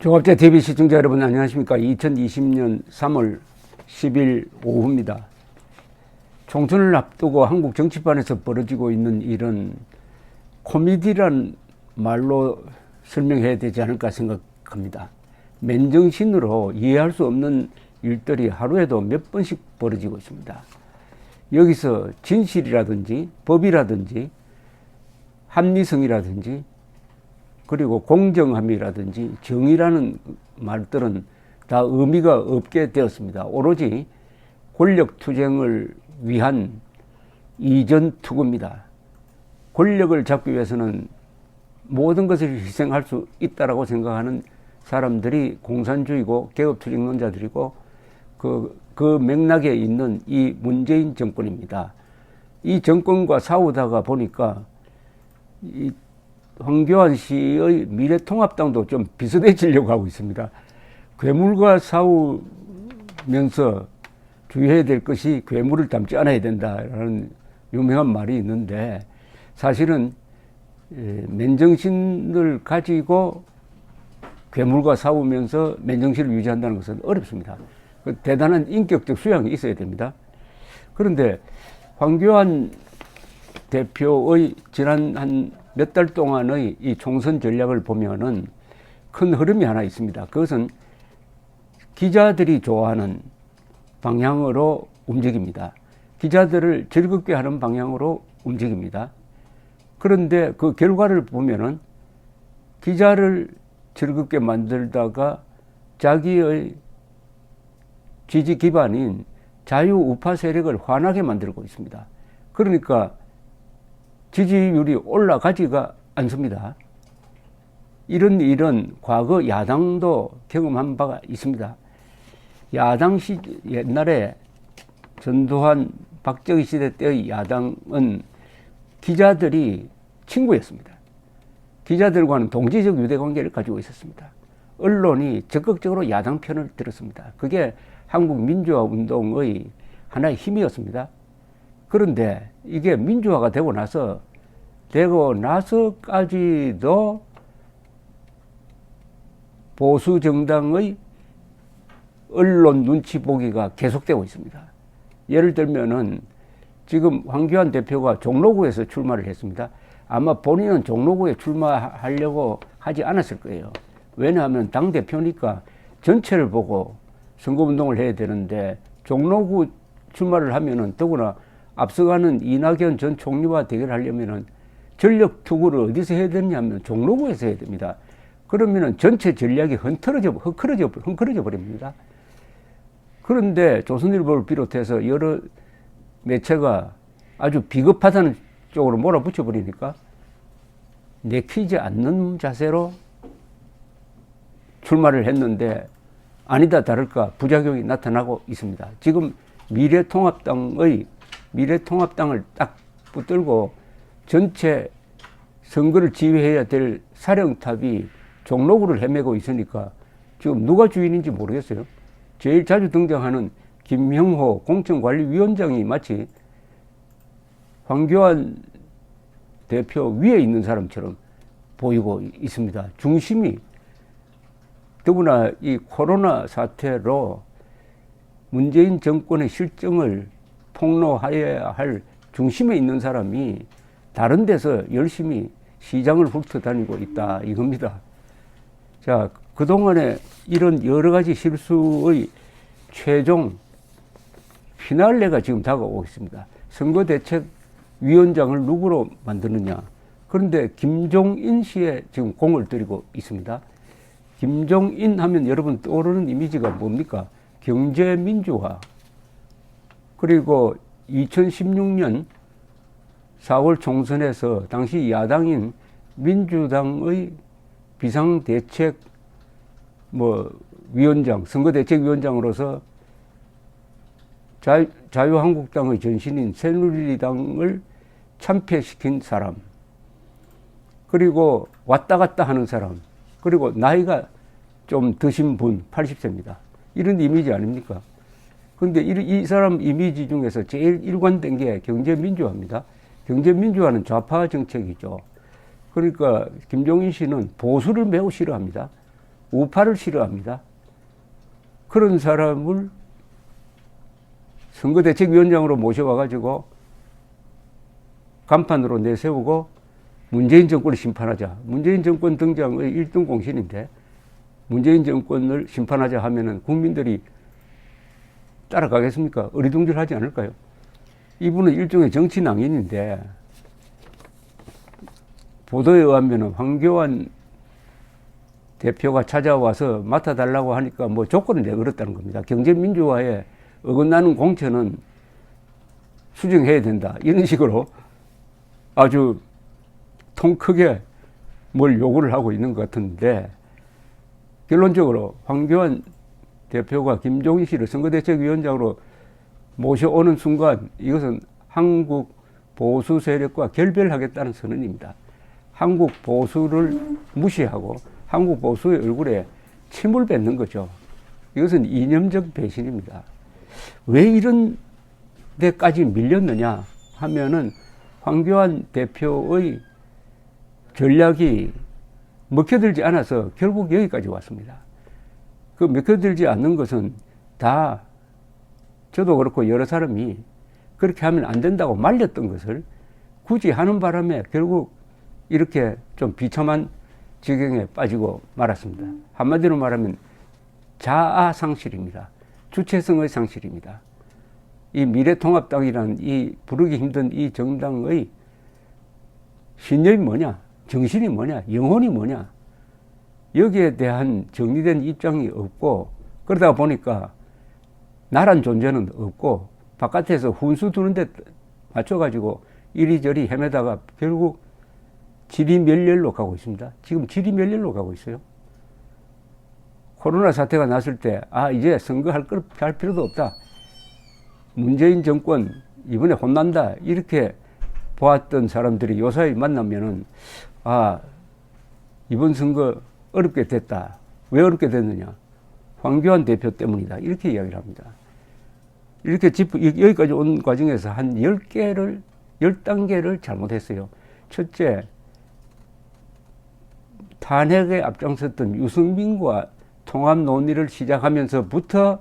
종합제 TV 시청자 여러분 안녕하십니까. 2020년 3월 10일 오후입니다. 총선을 앞두고 한국 정치판에서 벌어지고 있는 일은 코미디란 말로 설명해야 되지 않을까 생각합니다. 맨정신으로 이해할 수 없는 일들이 하루에도 몇 번씩 벌어지고 있습니다. 여기서 진실이라든지 법이라든지 합리성이라든지 그리고 공정함이라든지 정의라는 말들은 다 의미가 없게 되었습니다. 오로지 권력투쟁을 위한 이전투구입니다. 권력을 잡기 위해서는 모든 것을 희생할 수 있다고 생각하는 사람들이 공산주의고 개업투쟁론자들이고 그 맥락에 있는 이 문재인 정권입니다. 이 정권과 싸우다가 보니까 이 황교안 씨의 미래통합당도 좀 비슷해지려고 하고 있습니다. 괴물과 싸우면서 주의해야 될 것이 괴물을 닮지 않아야 된다라는 유명한 말이 있는데 사실은 맨정신을 가지고 괴물과 싸우면서 맨정신을 유지한다는 것은 어렵습니다. 대단한 인격적 수양이 있어야 됩니다. 그런데 황교안 대표의 지난 한 몇 달 동안의 이 총선 전략을 보면은 큰 흐름이 하나 있습니다. 그것은 기자들이 좋아하는 방향으로 움직입니다. 기자들을 즐겁게 하는 방향으로 움직입니다. 그런데 그 결과를 보면은 기자를 즐겁게 만들다가 자기의 지지 기반인 자유우파 세력을 화나게 만들고 있습니다. 그러니까 지지율이 올라가지가 않습니다. 이런 일은 과거 야당도 경험한 바가 있습니다. 야당 옛날에 전두환, 박정희 시대 때의 야당은 기자들이 친구였습니다. 기자들과는 동지적 유대관계를 가지고 있었습니다. 언론이 적극적으로 야당 편을 들었습니다. 그게 한국 민주화 운동의 하나의 힘이었습니다. 그런데 이게 민주화가 되고 나서까지도 보수 정당의 언론 눈치 보기가 계속되고 있습니다. 예를 들면은 지금 황교안 대표가 종로구에서 출마를 했습니다. 아마 본인은 종로구에 출마하려고 하지 않았을 거예요. 왜냐하면 당대표니까 전체를 보고 선거운동을 해야 되는데 종로구 출마를 하면은 더구나 앞서가는 이낙연 전 총리와 대결하려면은 전력 투구를 어디서 해야 되냐면 종로구에서 해야 됩니다. 그러면은 전체 전략이 헝클어져 버립니다. 그런데 조선일보를 비롯해서 여러 매체가 아주 비겁하다는 쪽으로 몰아붙여 버리니까 내키지 않는 자세로 출마를 했는데 아니다 다를까 부작용이 나타나고 있습니다. 지금 미래통합당을 딱 붙들고 전체 선거를 지휘해야 될 사령탑이 종로구를 헤매고 있으니까 지금 누가 주인인지 모르겠어요. 제일 자주 등장하는 김형호 공천관리위원장이 마치 황교안 대표 위에 있는 사람처럼 보이고 있습니다. 중심이 더구나 이 코로나 사태로 문재인 정권의 실정을 폭로해야 할 중심에 있는 사람이 다른 데서 열심히 시장을 훑어다니고 있다 이겁니다. 자, 그동안에 이런 여러 가지 실수의 최종 피날레가 지금 다가오고 있습니다. 선거대책위원장을 누구로 만드느냐. 그런데 김종인 씨에 지금 공을 들이고 있습니다. 김종인 하면 여러분 떠오르는 이미지가 뭡니까? 경제민주화. 그리고 2016년 4월 총선에서 당시 야당인 민주당의 비상대책 위원장, 선거대책위원장으로서 자유한국당의 전신인 새누리당을 참패시킨 사람, 그리고 왔다 갔다 하는 사람, 그리고 나이가 좀 드신 분, 80세입니다. 이런 이미지 아닙니까? 그런데 이 사람 이미지 중에서 제일 일관된 게 경제민주화입니다. 경제민주화는 좌파 정책이죠. 그러니까 김종인 씨는 보수를 매우 싫어합니다. 우파를 싫어합니다. 그런 사람을 선거대책위원장으로 모셔와가지고 간판으로 내세우고 문재인 정권을 심판하자. 문재인 정권 등장의 1등 공신인데 문재인 정권을 심판하자 하면은 국민들이 따라가겠습니까? 어리둥절하지 않을까요? 이분은 일종의 정치 낭인인데 보도에 의하면 황교안 대표가 찾아와서 맡아달라고 하니까 뭐 조건을 내걸었다는 겁니다. 경제민주화에 어긋나는 공천은 수정해야 된다. 이런 식으로 아주 통 크게 뭘 요구를 하고 있는 것 같은데 결론적으로 황교안 대표가 김종인 씨를 선거대책위원장으로 모셔오는 순간 이것은 한국 보수 세력과 결별하겠다는 선언입니다. 한국 보수를 무시하고 한국 보수의 얼굴에 침을 뱉는 거죠. 이것은 이념적 배신입니다. 왜 이런 데까지 밀렸느냐 하면은 황교안 대표의 전략이 먹혀들지 않아서 결국 여기까지 왔습니다. 그 먹혀들지 않는 것은 다 저도 그렇고 여러 사람이 그렇게 하면 안 된다고 말렸던 것을 굳이 하는 바람에 결국 이렇게 좀 비참한 지경에 빠지고 말았습니다. 한마디로 말하면 자아 상실입니다. 주체성의 상실입니다. 이 미래통합당이라는 이 부르기 힘든 이 정당의 신념이 뭐냐, 정신이 뭐냐, 영혼이 뭐냐, 여기에 대한 정리된 입장이 없고 그러다 보니까 나란 존재는 없고 바깥에서 훈수 두는 데 맞춰가지고 이리저리 헤매다가 결국 지리멸렬로 가고 있습니다. 지금 지리멸렬로 가고 있어요. 코로나 사태가 났을 때 이제 선거할 필요도 없다. 문재인 정권 이번에 혼난다. 이렇게 보았던 사람들이 요사이 만나면은 이번 선거 어렵게 됐다. 왜 어렵게 됐느냐? 황교안 대표 때문이다. 이렇게 이야기를 합니다. 이렇게 여기까지 온 과정에서 한 10단계를 잘못했어요. 첫째, 탄핵에 앞장섰던 유승민과 통합 논의를 시작하면서부터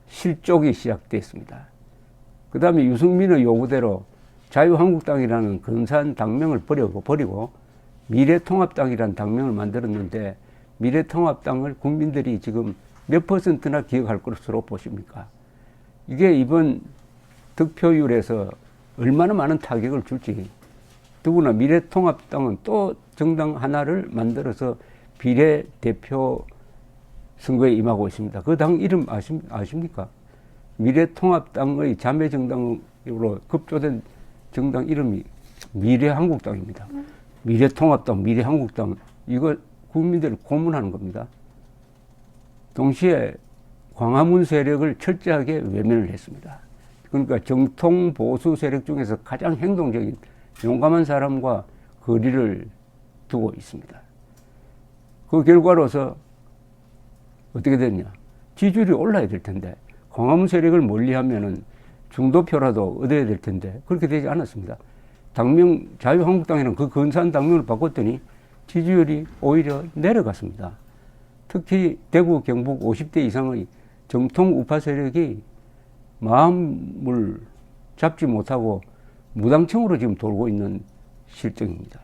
실족이 시작됐습니다. 그 다음에 유승민의 요구대로 자유한국당이라는 근사한 당명을 버리고 미래통합당이라는 당명을 만들었는데 미래통합당을 국민들이 지금 몇 %나 기억할 것으로 보십니까? 이게 이번 득표율에서 얼마나 많은 타격을 줄지. 더구나 미래통합당은 또 정당 하나를 만들어서 비례대표 선거에 임하고 있습니다. 그 당 이름 아십니까? 미래통합당의 자매정당으로 급조된 정당 이름이 미래한국당입니다. 미래통합당, 미래한국당, 이거 국민들을 고문하는 겁니다. 동시에 광화문 세력을 철저하게 외면을 했습니다. 그러니까 정통 보수 세력 중에서 가장 행동적인 용감한 사람과 거리를 두고 있습니다. 그 결과로서 어떻게 됐냐? 지지율이 올라야 될 텐데 광화문 세력을 멀리하면은 중도표라도 얻어야 될 텐데 그렇게 되지 않았습니다. 당명 자유한국당이라는 그 근사한 당명을 바꿨더니 지지율이 오히려 내려갔습니다. 특히 대구 경북 50대 이상의 정통 우파 세력이 마음을 잡지 못하고 무당청으로 지금 돌고 있는 실정입니다.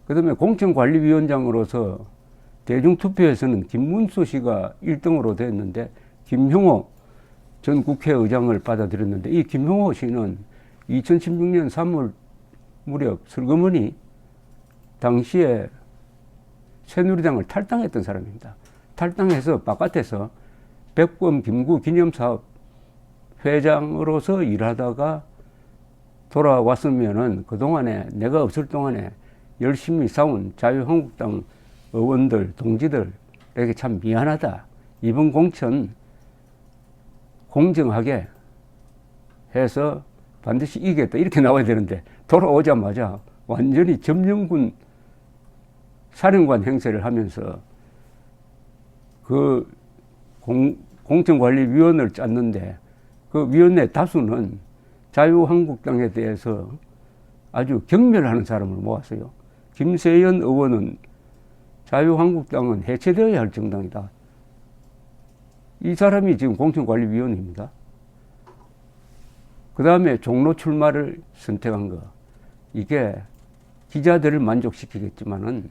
그 다음에 공천관리위원장으로서 대중투표에서는 김문수 씨가 1등으로 됐는데 김형호 전 국회의장을 받아들였는데 이 김형호 씨는 2016년 3월 무렵 슬그머니 당시에 새누리당을 탈당했던 사람입니다. 탈당해서 바깥에서 백범 김구 기념사업 회장으로서 일하다가 돌아왔으면은 그동안에 내가 없을 동안에 열심히 싸운 자유한국당 의원들, 동지들에게 참 미안하다. 이번 공천 공정하게 해서 반드시 이기겠다. 이렇게 나와야 되는데 돌아오자마자 완전히 점령군 사령관 행세를 하면서 그 공천관리위원회를 짰는데 그 위원회 다수는 자유한국당에 대해서 아주 경멸하는 사람을 모았어요. 김세연 의원은 자유한국당은 해체되어야 할 정당이다. 이 사람이 지금 공천관리위원입니다. 그 다음에 종로 출마를 선택한 거. 이게 기자들을 만족시키겠지만은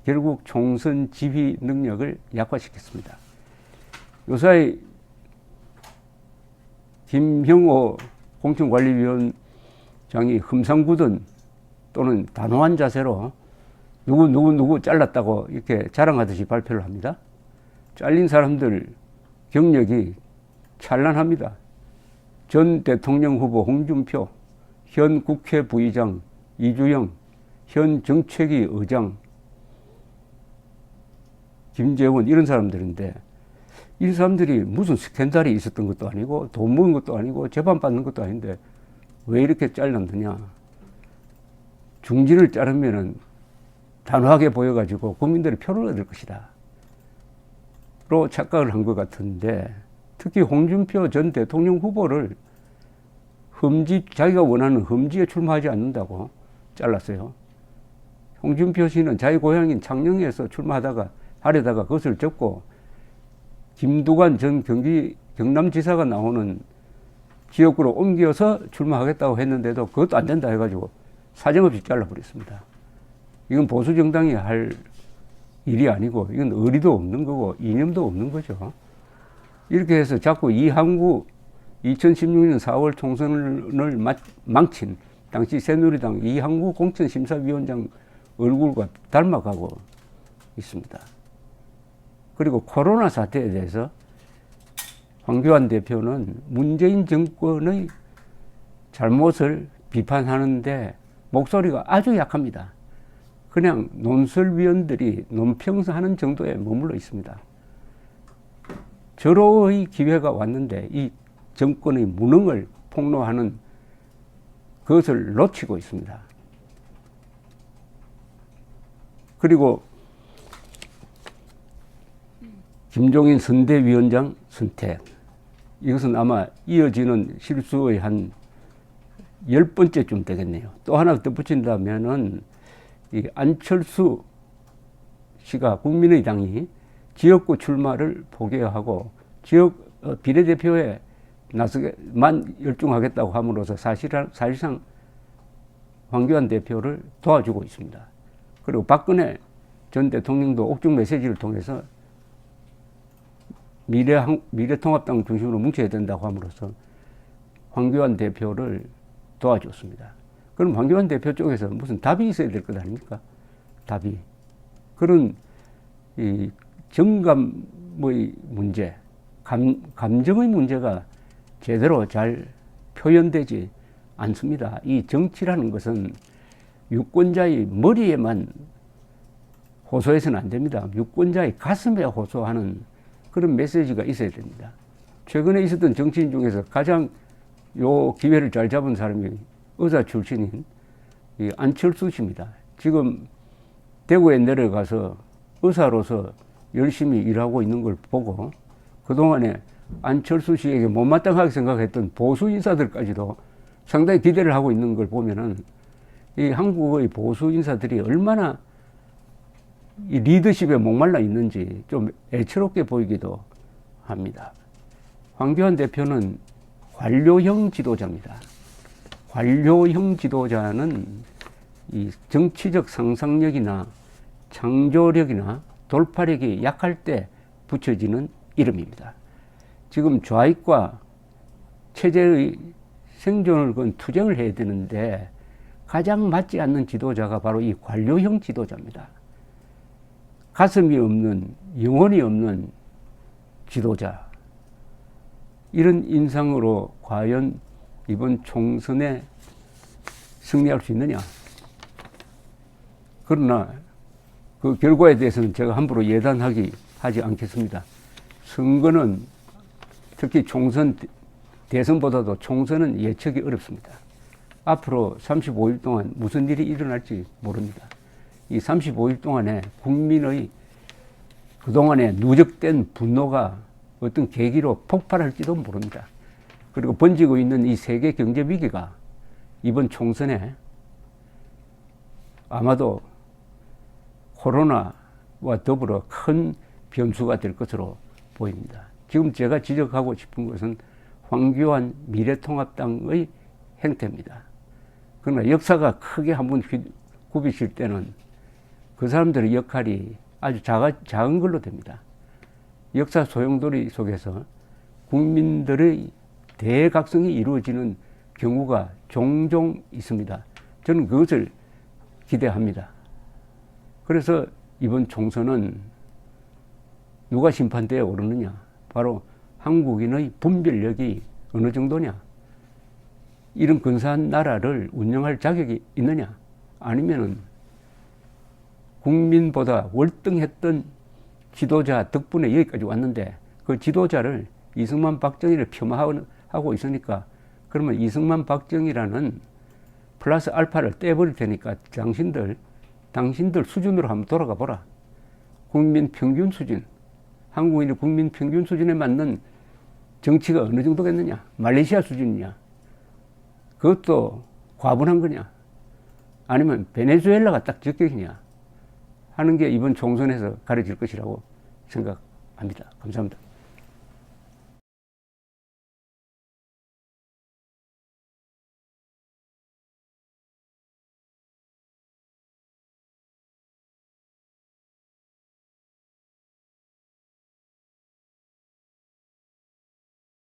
결국 총선 지휘 능력을 약화시켰습니다. 요사이 김형호 공천관리위원장이 흠상궂은 또는 단호한 자세로 누구 잘랐다고 이렇게 자랑하듯이 발표를 합니다. 잘린 사람들 경력이 찬란합니다. 전 대통령 후보 홍준표, 현 국회 부의장 이주영, 현 정책위 의장 김재원 이런 사람들인데 이 사람들이 무슨 스캔들이 있었던 것도 아니고 돈 모은 것도 아니고 재판받는 것도 아닌데 왜 이렇게 잘랐느냐. 중진을 자르면은 단호하게 보여가지고 국민들이 표를 얻을 것이다. 로 착각을 한 것 같은데 특히 홍준표 전 대통령 후보를 자기가 원하는 험지에 출마하지 않는다고 잘랐어요. 홍준표 씨는 자기 고향인 창녕에서 출마하다가 하려다가 그것을 접고 김두관 전 경남지사가 나오는 지역구로 옮겨서 출마하겠다고 했는데도 그것도 안 된다 해가지고 사정없이 잘라버렸습니다. 이건 보수정당이 할 일이 아니고 이건 의리도 없는 거고 이념도 없는 거죠. 이렇게 해서 자꾸 이항구 2016년 4월 총선을 망친 당시 새누리당 이항구 공천심사위원장 얼굴과 닮아가고 있습니다. 그리고 코로나 사태에 대해서 황교안 대표는 문재인 정권의 잘못을 비판하는데 목소리가 아주 약합니다. 그냥 논설위원들이 논평하는 정도에 머물러 있습니다. 절호의 기회가 왔는데 이 정권의 무능을 폭로하는 그것을 놓치고 있습니다. 그리고 김종인 선대위원장 선택. 이것은 아마 이어지는 실수의 한 10번째쯤 되겠네요. 또 하나 덧붙인다면은 이 안철수 씨가 국민의당이 지역구 출마를 포기하고 지역 비례대표에 나서게만 열중하겠다고 함으로써 사실상 황교안 대표를 도와주고 있습니다. 그리고 박근혜 전 대통령도 옥중 메시지를 통해서 미래통합당 중심으로 뭉쳐야 된다고 함으로써 황교안 대표를 도와줬습니다. 그럼 황교안 대표 쪽에서 무슨 답이 있어야 될 것 아닙니까? 답이. 그런 이 정감의 문제, 감정의 문제가 제대로 잘 표현되지 않습니다. 이 정치라는 것은 유권자의 머리에만 호소해서는 안 됩니다. 유권자의 가슴에 호소하는 그런 메시지가 있어야 됩니다. 최근에 있었던 정치인 중에서 가장 요 기회를 잘 잡은 사람이 의사 출신인 이 안철수 씨입니다. 지금 대구에 내려가서 의사로서 열심히 일하고 있는 걸 보고 그동안에 안철수 씨에게 못마땅하게 생각했던 보수 인사들까지도 상당히 기대를 하고 있는 걸 보면은 이 한국의 보수 인사들이 얼마나 이 리더십에 목말라 있는지 좀 애처롭게 보이기도 합니다. 황교안 대표는 관료형 지도자입니다. 관료형 지도자는 이 정치적 상상력이나 창조력이나 돌파력이 약할 때 붙여지는 이름입니다. 지금 좌익과 체제의 생존을 건 투쟁을 해야 되는데 가장 맞지 않는 지도자가 바로 이 관료형 지도자입니다. 가슴이 없는, 영혼이 없는 지도자. 이런 인상으로 과연 이번 총선에 승리할 수 있느냐. 그러나 그 결과에 대해서는 제가 함부로 하지 않겠습니다. 선거는 특히 대선보다도 총선은 예측이 어렵습니다. 앞으로 35일 동안 무슨 일이 일어날지 모릅니다. 이 35일 동안에 국민의 그동안에 누적된 분노가 어떤 계기로 폭발할지도 모릅니다. 그리고 번지고 있는 이 세계 경제 위기가 이번 총선에 아마도 코로나 더불어 큰 변수가 될 것으로 보입니다. 지금 제가 지적하고 싶은 것은 황교안 미래통합당의 행태입니다. 그러나 역사가 크게 한번 굽이실 때는 그 사람들의 역할이 아주 작은 걸로 됩니다. 역사 소용돌이 속에서 국민들의 대각성이 이루어지는 경우가 종종 있습니다. 저는 그것을 기대합니다. 그래서 이번 총선은 누가 심판대에 오르느냐? 바로 한국인의 분별력이 어느 정도냐? 이런 근사한 나라를 운영할 자격이 있느냐? 아니면은 국민보다 월등했던 지도자 덕분에 여기까지 왔는데 그 지도자를 이승만 박정희를 폄하하고 있으니까 그러면 이승만 박정희라는 플러스 알파를 떼버릴 테니까 당신들 수준으로 한번 돌아가 보라. 국민 평균 수준, 한국인의 국민 평균 수준에 맞는 정치가 어느 정도겠느냐? 말레이시아 수준이냐? 그것도 과분한 거냐? 아니면 베네수엘라가 딱 적격이냐? 하는 게 이번 총선에서 가려질 것이라고 생각합니다. 감사합니다.